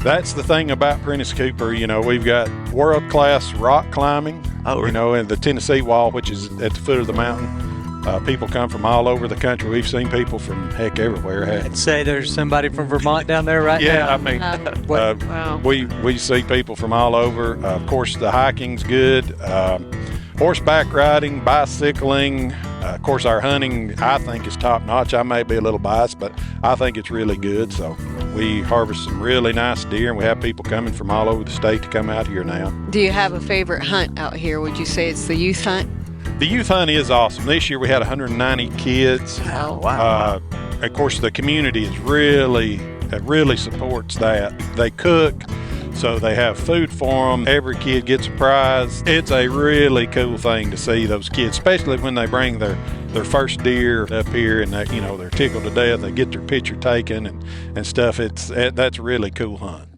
That's the thing about Prentice Cooper. You know, we've got world-class rock climbing, you know, in the Tennessee Wall, which is at the foot of the mountain. People come from all over the country. We've seen people from, heck, everywhere. I'd say there's somebody from Vermont down there right now. Yeah, I mean, Wow. we see people from all over. Of course, the hiking's good. Horseback riding, bicycling. Of course, our hunting, I think, is top-notch. I may be a little biased, but I think it's really good. So we harvest some really nice deer, and we have people coming from all over the state to come out here now. Do you have a favorite hunt out here? Would you say it's the youth hunt? The youth hunt is awesome. This year we had 190 kids. Oh, wow. Of course, the community is really supports that. They cook, so they have food for them. Every kid gets a prize. It's a really cool thing to see those kids, especially when they bring their first deer up here and they, you know, they're tickled to death. They get their picture taken and stuff. That's a really cool hunt.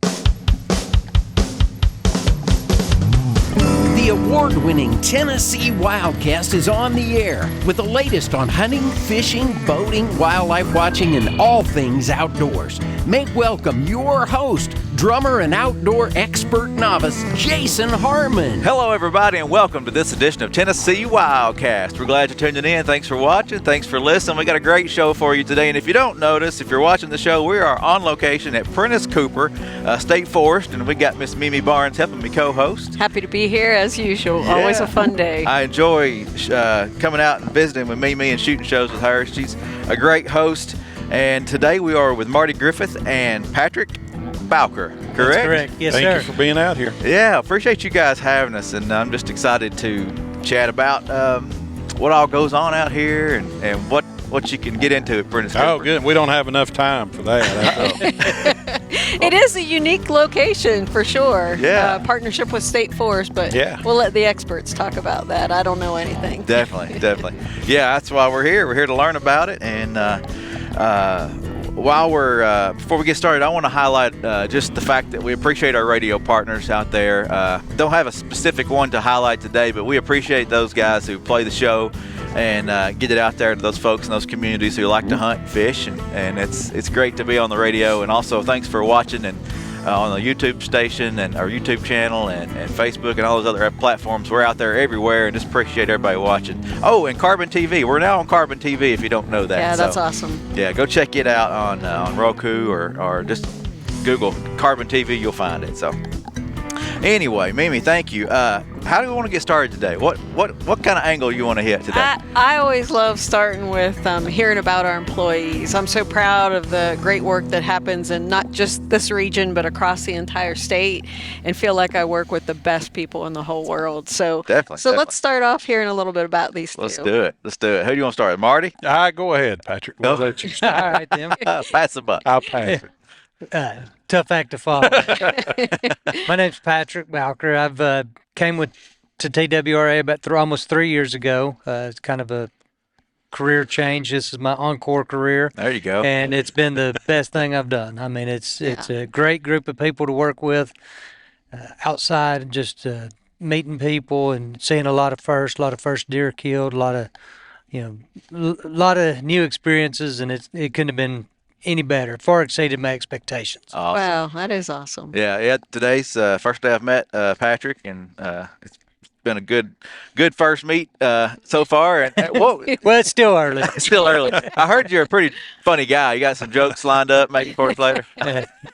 The award-winning Tennessee WildCast is on the air with the latest on hunting, fishing, boating, wildlife watching, and all things outdoors. Make welcome your host, drummer and outdoor expert novice, Jason Harmon. Hello, everybody, and welcome to this edition of Tennessee WildCast. We're glad you're tuning in. Thanks for watching. Thanks for listening. We got a great show for you today. And if you don't notice, if you're watching the show, we are on location at Prentice Cooper State Forest, and we got Miss Mimi Barnes helping me co-host. happy to be here as usual. Yeah. Always a fun day. I enjoy coming out and visiting with Mimi and shooting shows with her. She's a great host. And today we are with Marty Griffith and Patrick Bowker, correct? That's correct. Yes, Thank sir. you for being out here. Yeah, appreciate you guys having us, and I'm just excited to chat about what all goes on out here and what you can get into at Prentice Cooper. Oh, good. We don't have enough time for that. It is a unique location for sure. Yeah. Partnership with State Forest, but Yeah. we'll let the experts talk about that. I don't know anything. Definitely. Yeah, that's why we're here. We're here to learn about it. And before we get started, I want to highlight just the fact that we appreciate our radio partners out there. Don't have a specific one to highlight today, but we appreciate those guys who play the show and get it out there to those folks in those communities who like to hunt and fish. And it's great to be on the radio. And also, thanks for watching and on the YouTube station and our YouTube channel and Facebook and all those other platforms. We're out there everywhere, and just appreciate everybody watching. Oh, and Carbon TV. We're now on Carbon TV if you don't know that. Yeah, that's So, awesome. yeah, go check it out on Roku or just Google Carbon TV. You'll find it. So anyway, Mimi, thank you. How do we want to get started today? What kind of angle you want to hit today? I always love starting with hearing about our employees. I'm so proud of the great work that happens in not just this region, but across the entire state, and feel like I work with the best people in the whole world. So Definitely. let's start off hearing a little bit about these two. Let's do it. Who do you want to start with? Marty? Go ahead, Patrick. We'll let you start. All right, then. Pass the buck. I'll pass it. Tough act to follow. My name's Patrick Bowker. I've came to TWRA about almost 3 years ago. It's kind of a career change. This is my encore career. There you go. And it's been the best thing I've done. I mean, it's a great group of people to work with outside, and just meeting people and seeing a lot of first deer killed, a lot of new experiences, and it couldn't have been any better. Far exceeded my expectations. Awesome. Wow, that is awesome. Yeah. Today's first day I've met Patrick, and it's been a good first meet so far. And Well, it's still early. it's still early. I heard you're a pretty funny guy. You got some jokes lined up, maybe for us later.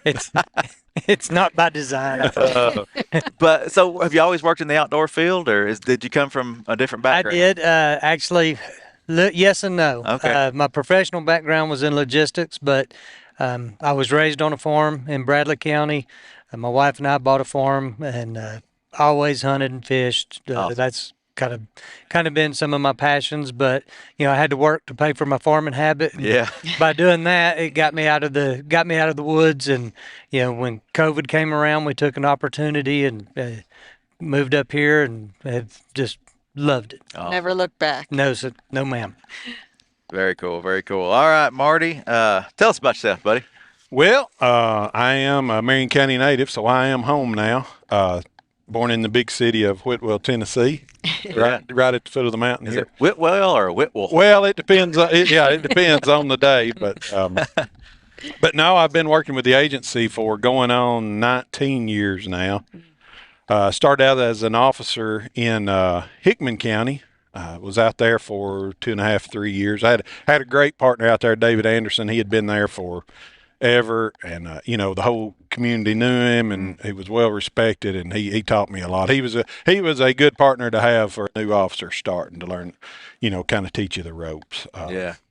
It's not by design. But so, have you always worked in the outdoor field, or did you come from a different I background? did actually. Yes and no. Okay. My professional background was in logistics, but I was raised on a farm in Bradley County. My wife and I bought a farm, and always hunted and fished. Awesome. That's kind of been some of my passions. But I had to work to pay for my farming habit. Yeah. By doing that, it got me out of the woods. And when COVID came around, we took an opportunity and moved up here, and have just loved it. Awesome. Never look back. No, ma'am. Very cool. Very cool. All right, Marty, tell us about yourself, buddy. Well, I am a Marion County native, so I am home now. Born in the big city of Whitwell, Tennessee, right at the foot of the mountain Is here. it Whitwell or Whitwell? Well, it depends. It depends on the day, but But no, I've been working with the agency for going on 19 years now. Started out as an officer in Hickman County. Was out there for 2.5, 3 years. I had a great partner out there, David Anderson. He had been there for ever, and the whole community knew him, and he was well respected, and he taught me a lot. He was a good partner to have for a new officer starting to learn, kind of teach you the ropes.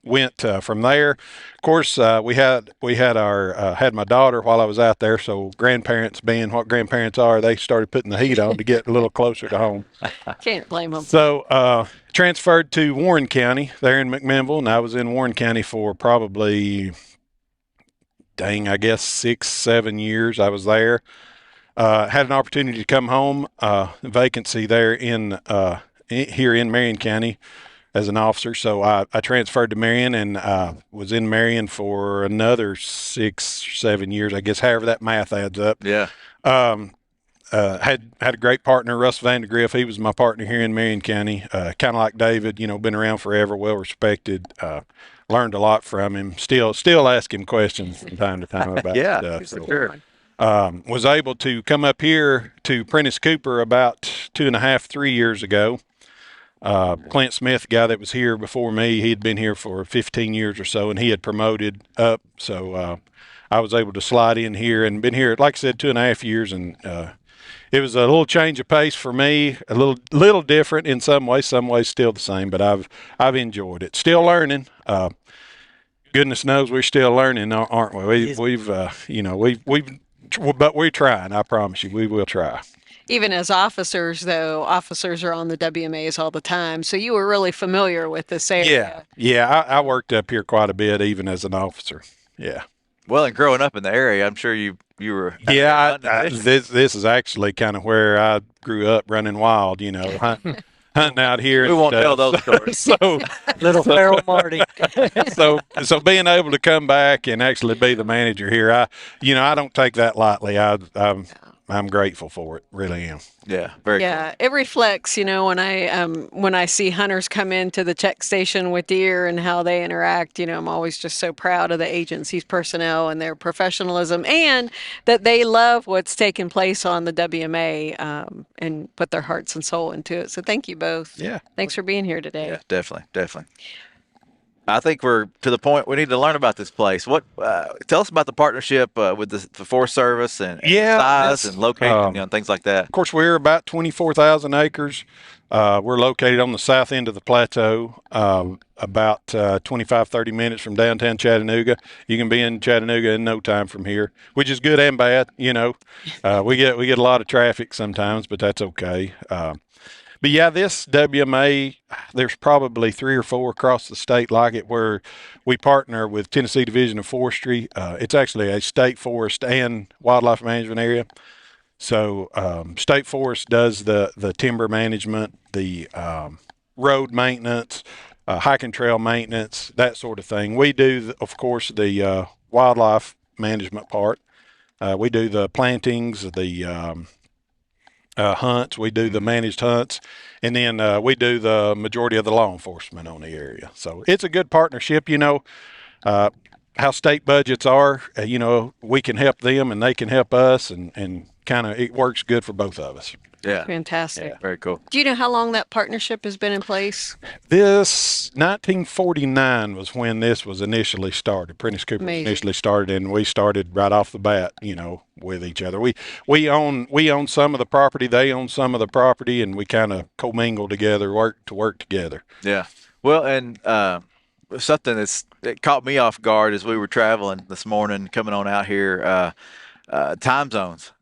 Went from there. Of course, we had my daughter while I was out there, so grandparents, being what grandparents are, they started putting the heat on to get a little closer to home. Can't blame them. So transferred to Warren County there in McMinnville, and I was in Warren County for probably, I guess 6, 7 years I was there. Had an opportunity to come home, vacancy there here in Marion County as an officer. So I transferred to Marion and was in Marion for another 6 or 7 years, I guess, however that math adds up. Yeah. Had a great partner, Russ Vandergriff. He was my partner here in Marion County. Kind of like David, been around forever, well respected. Learned a lot from him. Still ask him questions from time to time about stuff. For sure. Was able to come up here to Prentice Cooper about 2.5, 3 years ago. Clint Smith, the guy that was here before me, he had been here for 15 years or so, and he had promoted up. So I was able to slide in here and been here, like I said, 2.5 years, and it was a little change of pace for me, a little different in some ways still the same, but I've enjoyed it. Still learning. Goodness knows we're still learning, aren't we? But we're trying. I promise you, we will try. Even as officers, though, officers are on the WMAs all the time, so you were really familiar with this area. Yeah. I worked up here quite a bit, even as an officer. Yeah. Well, and growing up in the area, I'm sure you were. Yeah, this is actually kind of where I grew up, running wild. Hunting out here. We won't tell those stories. So Little feral Marty. so being able to come back and actually be the manager here, I don't take that lightly. I'm grateful for it. Really am. Yeah, very Yeah, it reflects, when I see hunters come into the check station with deer and how they interact, I'm always just so proud of the agency's personnel and their professionalism, and that they love what's taking place on the WMA and put their hearts and soul into it. So thank you both. Yeah. Thanks for being here today. Yeah, definitely. I think we're to the point we need to learn about this place. What tell us about the partnership with the Forest Service and size and location, things like that. Of course, we're about 24,000 acres. We're located on the south end of the plateau, about 25, 30 minutes from downtown Chattanooga. You can be in Chattanooga in no time from here, which is good and bad. We get a lot of traffic sometimes, but that's okay. But yeah, this WMA, there's probably 3 or 4 across the state like it, where we partner with Tennessee Division of Forestry. It's actually a state forest and wildlife management area. So state forest does the timber management, the road maintenance, hiking trail maintenance, that sort of thing. We do, of course, the wildlife management part. We do the plantings, the hunts. We do the managed hunts, and then we do the majority of the law enforcement on the area. So it's a good partnership. How state budgets are, we can help them and they can help us, and kind of it works good for both of us. Yeah. Fantastic. Yeah, very cool. Do you know how long that partnership has been in place? This 1949 was when this was initially started. Prentice Cooper initially started, and we started right off the bat, with each other. We own some of the property, they own some of the property, and we kind of commingle together, work together. Yeah. Well, and something that caught me off guard as we were traveling this morning, coming on out here, time zones.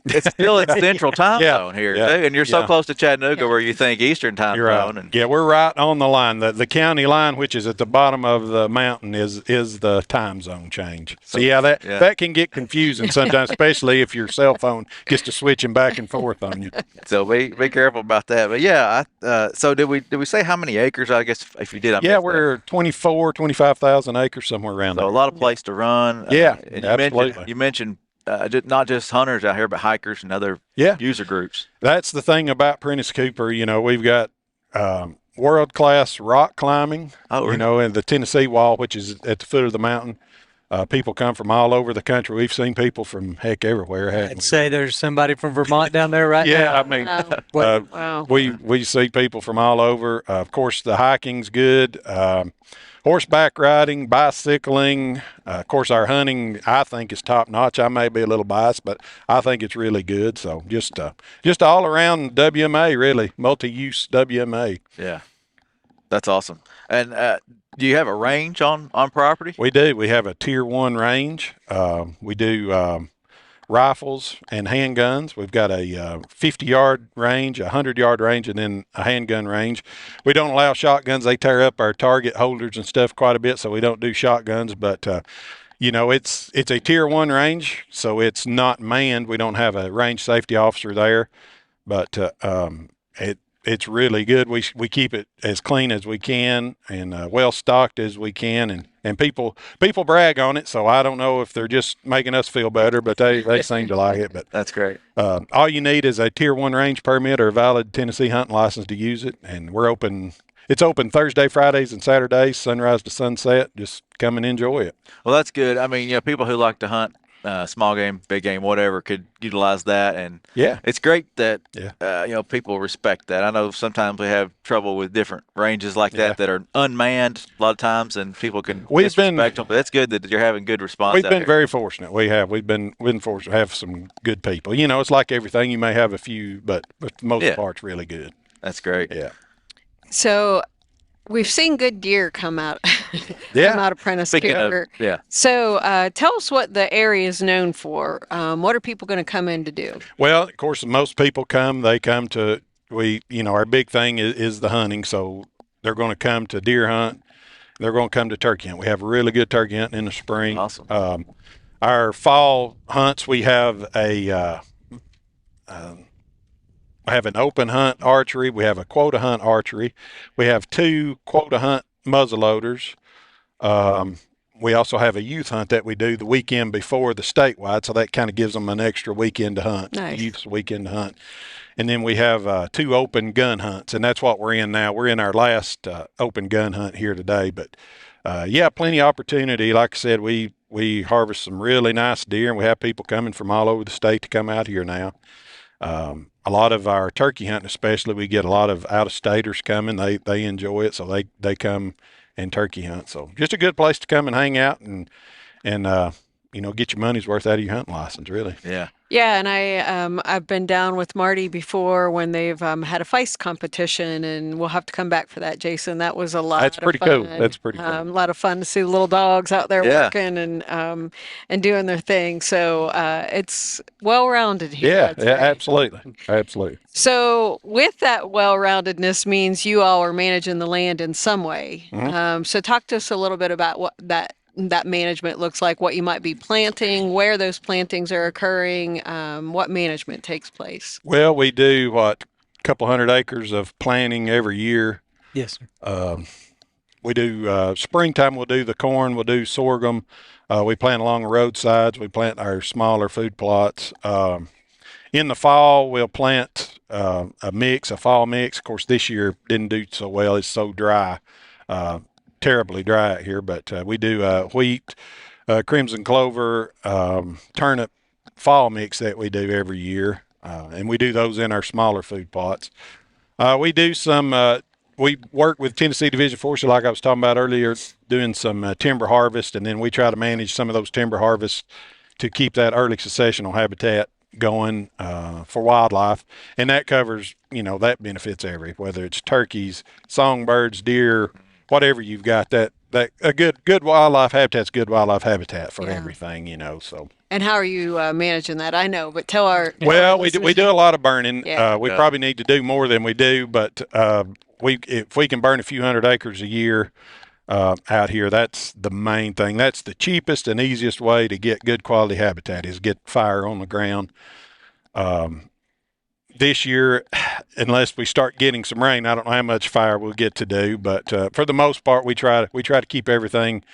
It's still in central time zone here, too, and you're so close to Chattanooga where you think Eastern time zone. And we're right on the line. The county line, which is at the bottom of the mountain, is the time zone change. So that can get confusing sometimes, especially if your cell phone gets to switching back and forth on you. So be careful about that. But so did we say how many acres? I guess if you did, we're 25,000 acres, somewhere around there. So a lot of place to run. And absolutely. You mentioned not just hunters out here, but hikers and other user groups. That's the thing about Prentice Cooper. We've got world-class rock climbing, really? And the Tennessee Wall, which is at the foot of the mountain. People come from all over the country. We've seen people from heck everywhere. Haven't I'd we? say there's somebody from Vermont down there right now. Yeah, I mean, Wow. Wow. we see people from all over. Of course, the hiking's good. Horseback riding, bicycling. Of course, our hunting, I think, is top notch. I may be a little biased, but I think it's really good. So just all around WMA, really, multi-use WMA. Yeah, that's awesome. And do you have a range on property? We do. We have a tier 1 range. We do rifles and handguns. We've got a 50-yard range, a 100-yard range, and then a handgun range. We don't allow shotguns. They tear up our target holders and stuff quite a bit, so we don't do shotguns. But it's a tier 1 range, so it's not manned. We don't have a range safety officer there, but it's really good. We keep it as clean as we can and well stocked as we can, and people brag on it. So I don't know if they're just making us feel better, but they seem to like it. But That's great. all you need is a tier 1 range permit or a valid Tennessee hunting license to use it, and we're open. It's open Thursday, Fridays, and Saturdays, sunrise to sunset. Just come and enjoy it. Well, that's good. I mean, people who like to hunt small game, big game, whatever, could utilize that. And Yeah. it's great that Yeah. people respect that. I know sometimes we have trouble with different ranges like that are unmanned a lot of times, and people can disrespect them. But that's good that you're having good response. We've out been here. very fortunate. We've been fortunate to have some good people. It's like everything. You may have a few, but for the most part, it's really good. That's great. Yeah. So we've seen good deer come out, Yeah. come out of Prentice Speaking Cooper. of, yeah. So tell us what the area is known for. What are people going to come in to do? Well, of course, most people come. They come to our big thing is the hunting. So they're going to come to deer hunt. They're going to come to turkey hunt. We have really good turkey hunting in the spring. Awesome. Our fall hunts, we have I have an open hunt archery. We have a quota hunt archery. We have 2 quota hunt muzzleloaders. We also have a youth hunt that we do the weekend before the statewide, so that kind of gives them an extra weekend to hunt. Nice. Youth's weekend to hunt. And then we have 2 open gun hunts, and that's what we're in now. We're in our last open gun hunt here today. But, plenty of opportunity. Like I said, we harvest some really nice deer, and we have people coming from all over the state to come out here now. A lot of our turkey hunting, especially, we get a lot of out-of-staters coming. They enjoy it, so they come and turkey hunt. So just a good place to come and hang out and get your money's worth out of your hunting license, really. Yeah. Yeah, and I've been down with Marty before when they've had a feist competition, and we'll have to come back for that, Jason. That was a lot. That's pretty of fun. cool. That's pretty cool. A lot of fun to see the little dogs out there working and doing their thing. So it's well-rounded here. Yeah, I'd say. absolutely. So with that well-roundedness means you all are managing the land in some way. Mm-hmm. So talk to us a little bit about what that management looks like, what you might be planting, where those plantings are occurring, what management takes place. Well, we do a couple hundred acres of planting every year. Yes, sir. We do springtime. We'll do the corn. We'll do sorghum. We plant along the roadsides. We plant our smaller food plots. In the fall, we'll plant a fall mix. Of course, this year didn't do so well. It's so dry. Terribly dry out here, but we do wheat, crimson clover, turnip fall mix that we do every year, and we do those in our smaller food plots. We do some. We work with Tennessee Division Forestry, like I was talking about earlier, doing some timber harvest, and then we try to manage some of those timber harvests to keep that early successional habitat going for wildlife, and that covers, that benefits whether it's turkeys, songbirds, deer, whatever you've got. That a good wildlife habitat's good wildlife habitat for everything, So. And how are you managing that? I know, but tell our well, we do a lot of burning. Yeah. We probably need to do more than we do, but if we can burn a few hundred acres a year out here, that's the main thing. That's the cheapest and easiest way to get good quality habitat is get fire on the ground. This year, unless we start getting some rain, I don't know how much fire we'll get to do, but for the most part, we try to keep everything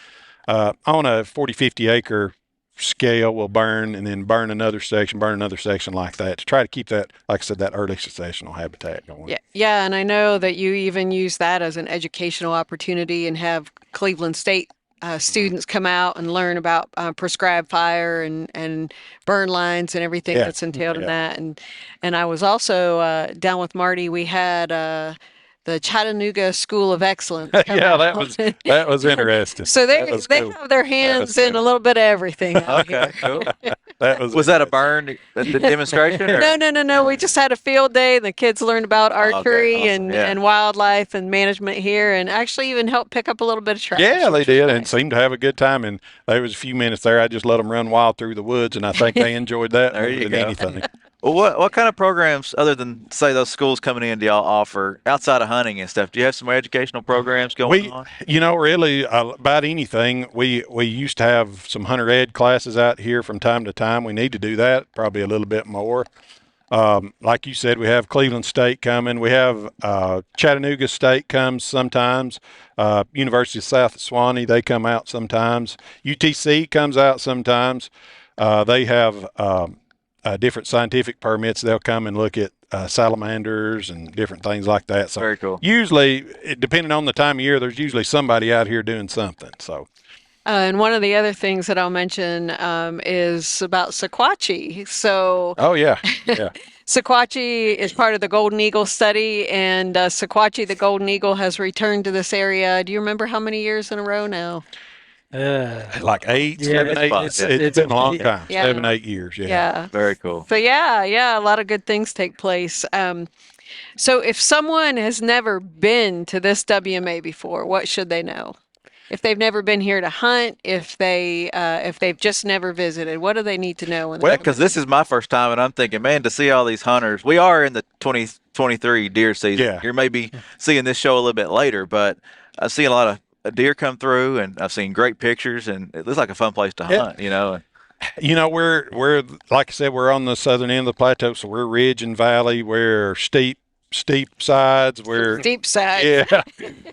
on a 40, 50 acre scale. We'll burn and then burn another section like that to try to keep that, like I said, that early successional habitat going. Yeah, and I know that you even use that as an educational opportunity and have Cleveland State students come out and learn about prescribed fire and burn lines and everything Yeah. that's entailed in that. And I was also down with Marty. We had the Chattanooga School of Excellence come Yeah, out. that was interesting. So That was they cool. have their hands was in cool. a little bit of everything out Okay, here. cool. That was Was that a burn the demonstration? Or? No. We just had a field day. The kids learned about archery awesome. Yeah. and wildlife and management here, and actually even helped pick up a little bit of trash. Yeah, they which was did, and nice. seemed to have a good time. And there was a few minutes there. I just let them run wild through the woods, and I think they enjoyed that There more you than go. anything. Well, what kind of programs, other than say those schools coming in, do y'all offer outside of hunting and stuff? Do you have some educational programs going on? Really, about anything. We used to have some hunter ed classes out here from time to time. We need to do that probably a little bit more. Like you said, we have Cleveland State coming. We have Chattanooga State comes sometimes. University of South Swanee, they come out sometimes. UTC comes out sometimes. They have different scientific permits. They'll come and look at salamanders and different things like that. So Very cool. usually, depending on the time of year, there's usually somebody out here doing something. So And one of the other things that I'll mention is about Sequatchie. So oh yeah, yeah. Sequatchie is part of the Golden Eagle study, and Sequatchie, the Golden Eagle, has returned to this area. Do you remember how many years in a row now? Like 8, Yeah, 7, it's 8. fun. It's been a long time. Yeah. 7, 8 years. Yeah. Yeah. Very cool. So yeah, a lot of good things take place. So if someone has never been to this WMA before, what should they know? If they've never been here to hunt, if they've just never visited, what do they need to know? Well, because this is my first time, and I'm thinking, man, to see all these hunters. We are in the 2023 deer season. Yeah. You're maybe seeing this show a little bit later, but I've seen a lot of deer come through, and I've seen great pictures, and it looks like a fun place to hunt. We're like I said, we're on the southern end of the plateau, so we're ridge and valley. We're steep sides. We're deep side. yeah.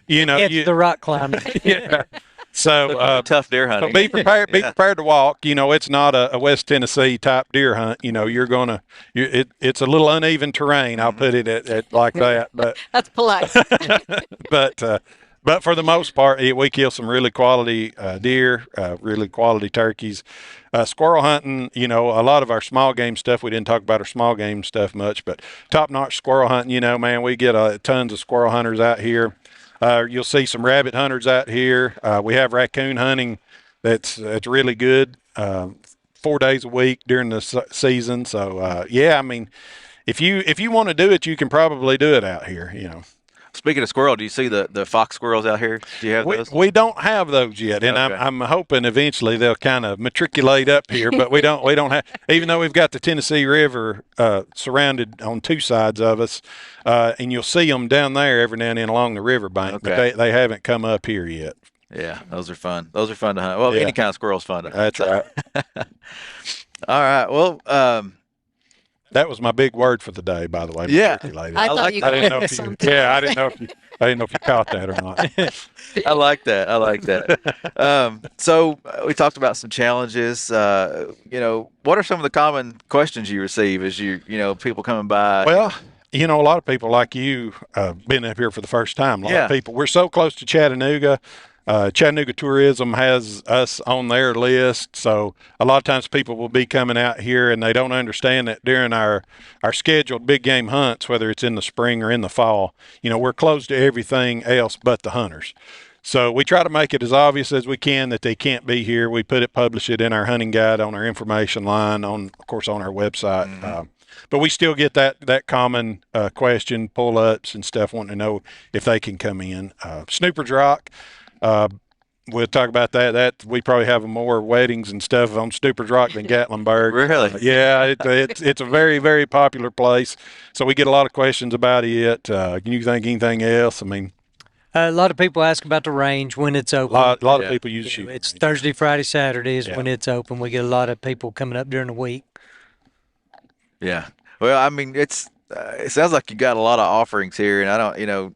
It's the rock climbing. yeah. So tough deer so hunting. be prepared. Be Yeah. prepared to walk. It's not a West Tennessee type deer hunt. It's a little uneven terrain. I'll put it at like that. But That's polite. but for the most part, we kill some really quality deer, really quality turkeys. Squirrel hunting, a lot of our small game stuff. We didn't talk about our small game stuff much, but top notch squirrel hunting. Man, we get tons of squirrel hunters out here. You'll see some rabbit hunters out here. We have raccoon hunting that's really good. 4 days a week during the season. So if you want to do it, you can probably do it out here. Speaking of squirrel, do you see the fox squirrels out here? Do you have those? We don't have those yet, and Okay. I'm hoping eventually they'll kind of matriculate up here. But we don't have, even though we've got the Tennessee River surrounded on two sides of us, and you'll see them down there every now and then along the riverbank. Okay. But they haven't come up here yet. Yeah, those are fun. Those are fun to hunt. Well, Yeah. any kind of squirrel's fun to hunt. That's right. All right. Well, That was my big word for the day, by the way. Yeah. Matriculated. I thought like you I didn't know could if you, something. yeah, I didn't know if you caught that or not. I like that. I like that. So we talked about some challenges. What are some of the common questions you receive as people coming by? Well, a lot of people like you been up here for the first time. A lot Yeah. of people. We're so close to Chattanooga. Chattanooga Tourism has us on their list, so a lot of times people will be coming out here and they don't understand that during our scheduled big game hunts, whether it's in the spring or in the fall, we're closed to everything else but the hunters. So we try to make it as obvious as we can that they can't be here. We publish it in our hunting guide on our information line, of course on our website. Mm-hmm. But we still get that common question, pull-ups and stuff, wanting to know if they can come in. Snooper's Rock. We'll talk about that. That we probably have more weddings and stuff on Snooper's Rock than Gatlinburg. Really? Yeah, it's a very, very popular place. So we get a lot of questions about it. Can you think anything else? I mean, A lot of people ask about the range when it's a open. lot Yeah. of people use You know, shooting it's range. Thursday, Friday, Saturday is Yeah. when it's open. We get a lot of people coming up during the week. Yeah. Well, I mean, it sounds like you got a lot of offerings here, and I don't,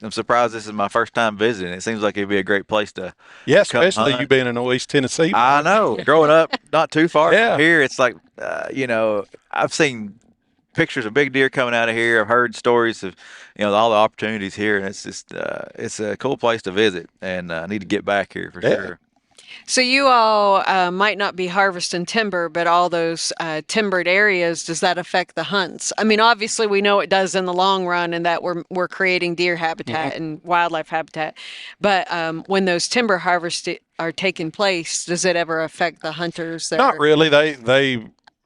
I'm surprised this is my first time visiting. It seems like it'd be a great place to. Yeah, come especially hunt. you being in East Tennessee. I know. Growing up not too far Yeah. from here, it's like, I've seen pictures of big deer coming out of here. I've heard stories of, all the opportunities here, and it's just it's a cool place to visit, and I need to get back here for sure. So you all might not be harvesting timber, but all those timbered areas, does that affect the hunts? I mean, obviously we know it does in the long run, and that we're creating deer habitat and wildlife habitat. But when those timber harvests are taking place, does it ever affect the hunters? Not really.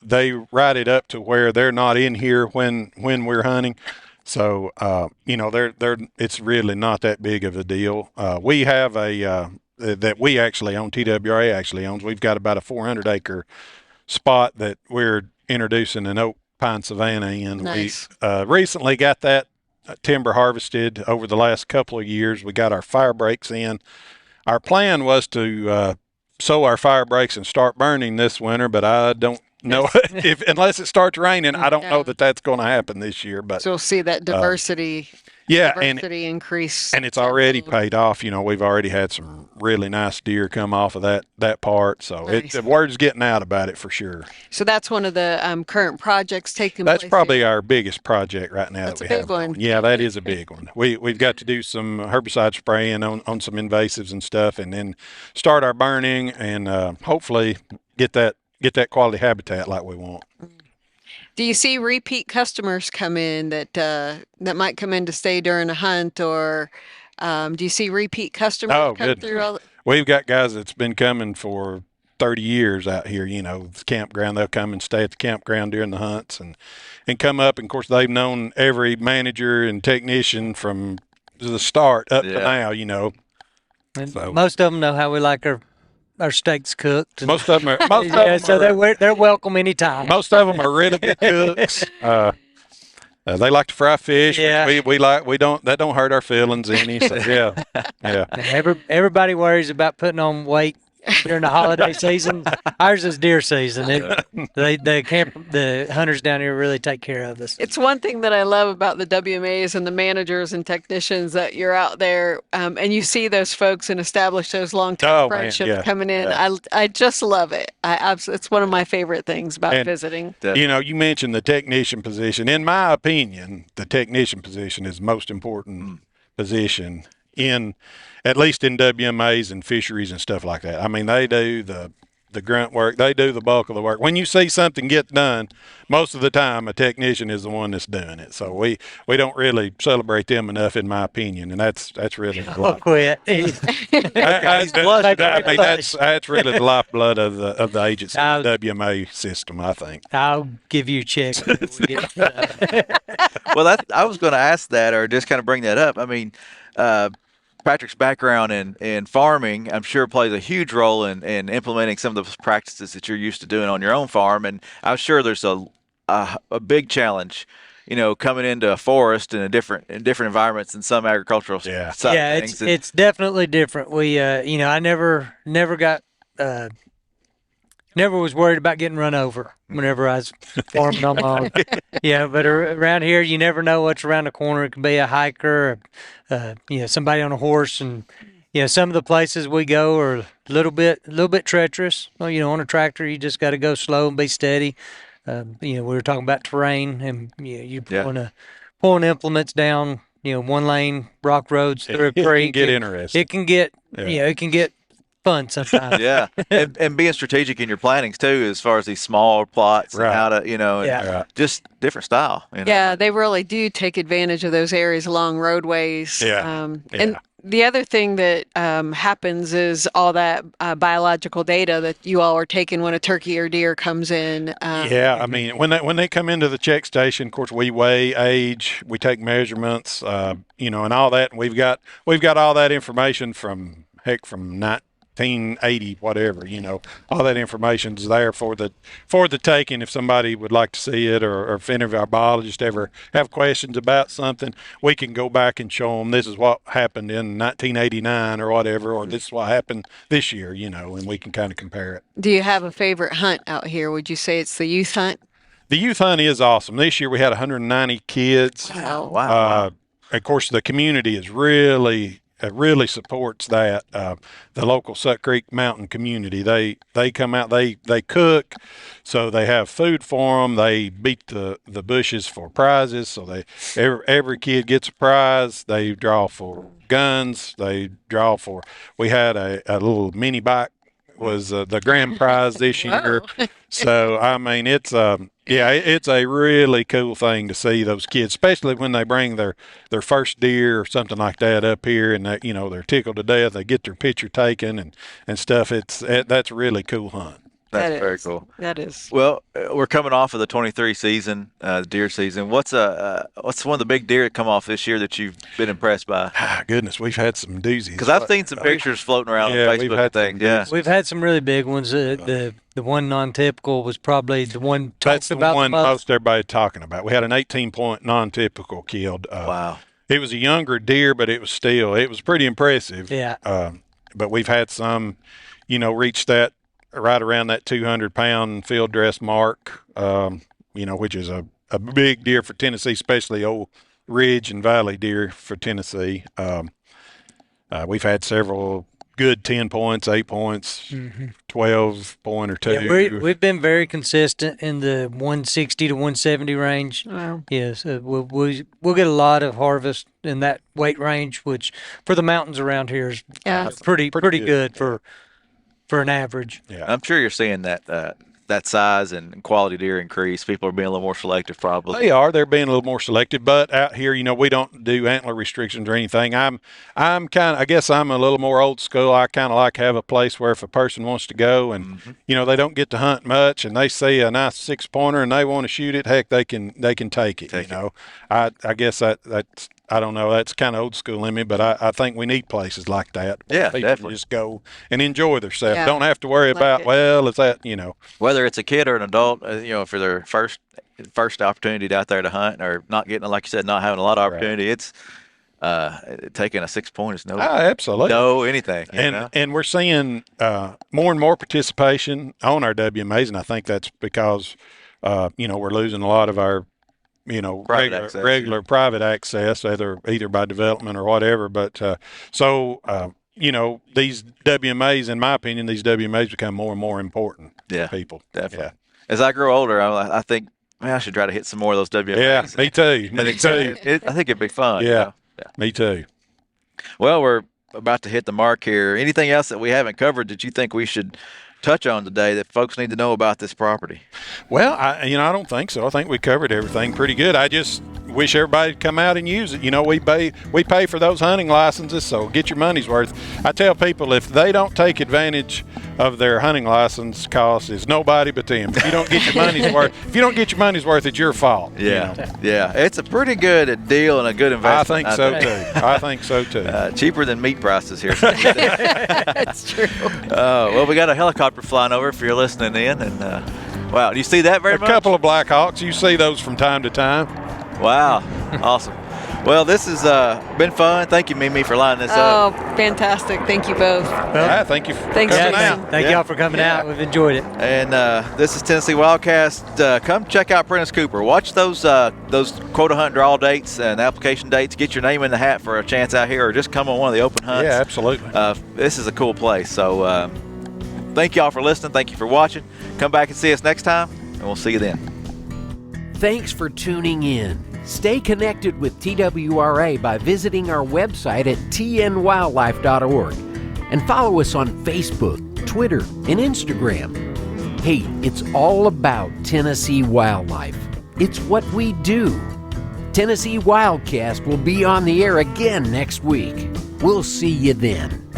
They write it up to where they're not in here when we're hunting. So it's really not that big of a deal. We have that we actually own, TWRA actually owns. We've got about a 400-acre spot that we're introducing an oak pine savanna in. Nice. We recently got that timber harvested over the last couple of years. We got our fire breaks in. Our plan was to sow our fire breaks and start burning this winter, but I don't know unless it starts raining. I don't know that that's going to happen this year. But so we'll see that diversity. Diversity increase. And it's already paid off. We've already had some really nice deer come off of that part. So nice. The word's getting out about it for sure. So that's one of the current projects taking place. That's probably our biggest project right now. That's that we a big one. Yeah, that is a big one. We've got to do some herbicide spraying on some invasives and stuff, and then start our burning and hopefully get that quality habitat like we want. Do you see repeat customers come in that might come in to stay during a hunt, or do you see repeat customers come through? We've got guys that's been coming for 30 years out here. The campground. They'll come and stay at the campground during the hunts and come up. And of course, they've known every manager and technician from the start up to now. And so, most of them know how we like our steaks cooked. Most of them are. So they're welcome anytime. Most of them are really good cooks. They like to fry fish. Yeah. That don't hurt our feelings any. So yeah. Everybody worries about putting on weight during the holiday season. Ours is deer season. The hunters down here really take care of us. It's one thing that I love about the WMAs and the managers and technicians that you're out there and you see those folks and establish those long-term friendships coming in. Yeah. I just love it. It's one of my favorite things about visiting. You mentioned the technician position. In my opinion, the technician position is the most important position at least in WMAs and fisheries and stuff like that. I mean, they do the grunt work. They do the bulk of the work. When you see something get done, most of the time a technician is the one that's doing it. So we don't really celebrate them enough, in my opinion, and that's really a lot. Quit. That's really the lifeblood of the agency, the WMA system, I think. I'll give you a check. Well, I was going to ask that, or just kind of bring that up. I mean, Patrick's background in farming, I'm sure, plays a huge role in implementing some of the practices that you're used to doing on your own farm. And I'm sure there's a big challenge, coming into a forest in different environments than some agricultural things. It's definitely different. We, I never was worried about getting run over whenever I was farming on my own. Yeah, but around here, you never know what's around the corner. It can be a hiker, somebody on a horse, and some of the places we go are a little bit treacherous. Well, on a tractor, you just got to go slow and be steady. We were talking about terrain, and you're pulling implements down, one lane rock roads through a creek. It can get interesting. It can get fun sometimes. Yeah, and being strategic in your plannings too, as far as these small plots and how to, just different style. Yeah, they really do take advantage of those areas along roadways. And the other thing that happens is all that biological data that you all are taking when a turkey or deer comes in. I mean, when they come into the check station, of course, we weigh, age, we take measurements, and all that. And we've got all that information from 1980, whatever, all that information's there for the taking. If somebody would like to see it, or if any of our biologists ever have questions about something, we can go back and show them this is what happened in 1989 or whatever, or this is what happened this year, and we can kind of compare it. Do you have a favorite hunt out here? Would you say it's the youth hunt? The youth hunt is awesome. This year we had 190 kids. Wow. Of course, the community is really really supports that. The local Suck Creek Mountain community, they come out, they cook, so they have food for them. They beat the bushes for prizes, so every kid gets a prize. They draw for guns. They draw for. We had a little mini bike was the grand prize this year. So I mean, it's it's a really cool thing to see those kids, especially when they bring their first deer or something like that up here, and they're tickled to death. They get their picture taken and stuff. That's a really cool hunt. That's very cool. That is. Well, we're coming off of the 23 season, deer season. What's one of the big deer that come off this year that you've been impressed by? Goodness, we've had some doozies. Because I've seen some pictures floating around on Facebook and things. Yeah, we've had some really big ones. The one non-typical was probably the one that's about the one most everybody talking about. We had an 18-point non-typical killed. Wow. It was a younger deer, but it was pretty impressive. Yeah. But we've had some, reach that right around that 200-pound field dress mark, which is a big deer for Tennessee, especially old ridge and valley deer for Tennessee. We've had several good 10 points, 8 points, 12-point or two. Yeah, we've been very consistent in the 160 to 170 range. Wow. Yes, we'll get a lot of harvest in that weight range, which for the mountains around here is pretty good for an average. Yeah, I'm sure you're seeing that size and quality deer increase. People are being a little more selective, probably. They're being a little more selective, but out here, we don't do antler restrictions or anything. I guess I'm a little more old school. I kind of like to have a place where if a person wants to go and, they don't get to hunt much and they see a nice 6-pointer and they want to shoot it, heck, they can take it, I guess that's, I don't know, that's kind of old school in me, but I think we need places like that. Yeah, people definitely. just go and enjoy themselves. Yeah. Don't have to worry about, is that, Whether it's a kid or an adult, for their first opportunity out there to hunt or not getting, like you said, not having a lot of opportunity, it's taking a 6-point is absolutely anything. And we're seeing more and more participation on our WMAs, and I think that's because we're losing a lot of our regular private access, either by development or whatever. But these WMAs, in my opinion, become more and more important to people. Definitely. Yeah. As I grow older, I think I should try to hit some more of those WMAs. Yeah, me too. Me too. I think it'd be fun. Yeah, me too. Well, we're about to hit the mark here. Anything else that we haven't covered that you think we should touch on today that folks need to know about this property? Well, I don't think so. I think we covered everything pretty good. I just wish everybody would come out and use it. We pay for those hunting licenses, so get your money's worth. I tell people if they don't take advantage of their hunting license costs, it's nobody but them. If you don't get your money's worth, it's your fault. Yeah. It's a pretty good deal and a good investment. I think so too. Cheaper than meat prices here. That's true. Well, we got a helicopter flying over if you're listening in, and wow, do you see that very much? A couple of Black Hawks. You see those from time to time. Wow, awesome. Well, this has been fun. Thank you, Mimi, for lining this up. Oh, fantastic. Thank you both. Thank you for Thanks coming for out. Thank y'all for coming out. We've enjoyed it. And this is Tennessee WildCast. Come check out Prentice Cooper. Watch those quota hunt draw dates and application dates. Get your name in the hat for a chance out here, or just come on one of the open hunts. Yeah, absolutely. This is a cool place. So thank y'all for listening. Thank you for watching. Come back and see us next time, and we'll see you then. Thanks for tuning in. Stay connected with TWRA by visiting our website at tnwildlife.org and follow us on Facebook, Twitter, and Instagram. Hey, it's all about Tennessee wildlife. It's what we do. Tennessee WildCast will be on the air again next week. We'll see you then.